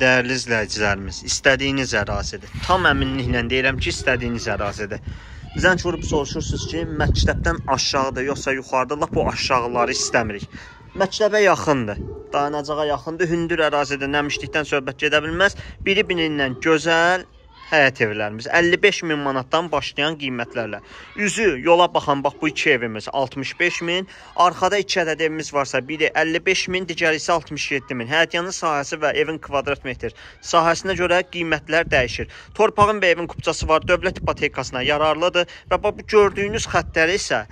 dəyərli izləyicilərimiz, istədiyiniz ərazidir. Tam əminliklə deyirəm ki, istədiyiniz ərazidir. Zəng vurub soruşursunuz ki, məktəbdən aşağıdır, yoxsa yuxarıda, lap o aşağıları istəmirik. Məktəbə yaxındır, dayanacağa yaxındır, hündür ərazidə nəmişlikdən söhbət gedə bilməz. Biri-birindən gözəl həyət evlərimiz 55.000 manatdan başlayan qiymətlərlə. Üzü yola baxan bax bu iki evimiz 65.000, arxada 2 ədəd evimiz varsa biri 55.000, digəri isə 67.000. Həyətyanın sahəsi və evin kvadrat metr sahəsinə görə qiymətlər dəyişir. Torpağın və evin kupçası var, dövlət ipotekasına yararlıdır və bu gördüyünüz xəttləri isə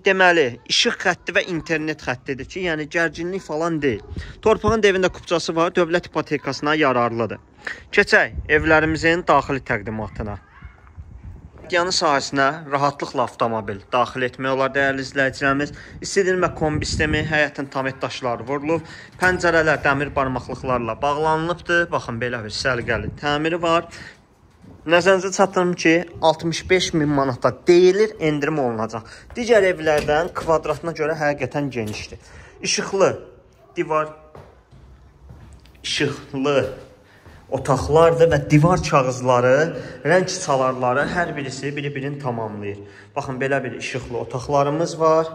deməli, işıq xətti və internet xəttidir ki, yəni gərginlik falan deyil. Torpağın da evində kupçası var, dövlət ipotekasına yararlıdır. Keçək evlərimizin daxili təqdimatına. Yanı sahəsinə rahatlıqla avtomobil daxil etmək olar dəyərli izləyicilərimiz. İstidirmə kombi sistemi, həyətin tamet daşları vurulub, pəncərələr dəmir barmaqlıqlarla bağlanılıbdır. Baxın, belə bir səliqəli təmiri var. Nəzərinizə çatdırım ki, 65.000 manata deyilir, endirim olunacaq. Digər evlərdən kvadratına görə həqiqətən genişdir. İşıqlı divar, işıqlı otaqlardır və divar kağızları, rəng çalarları hər birisi bir-birini tamamlayır. Baxın, belə bir işıqlı otaqlarımız var.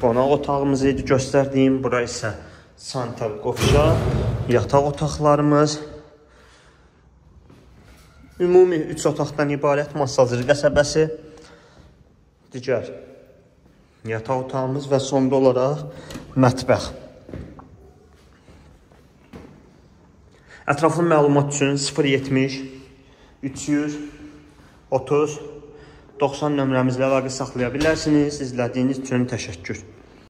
Qonaq otağımızı göstərdiyim, bura isə sanitar qovşaq, yataq otaqlarımız. Ümumi 3 otaqdan ibarət masajır qəsəbəsi, digər yataq otağımız və sonda olaraq mətbəx. Ətraflı məlumat üçün 070 330 90 nömrəmizlə əlaqə saxlaya bilərsiniz. İzlədiyiniz üçün təşəkkür.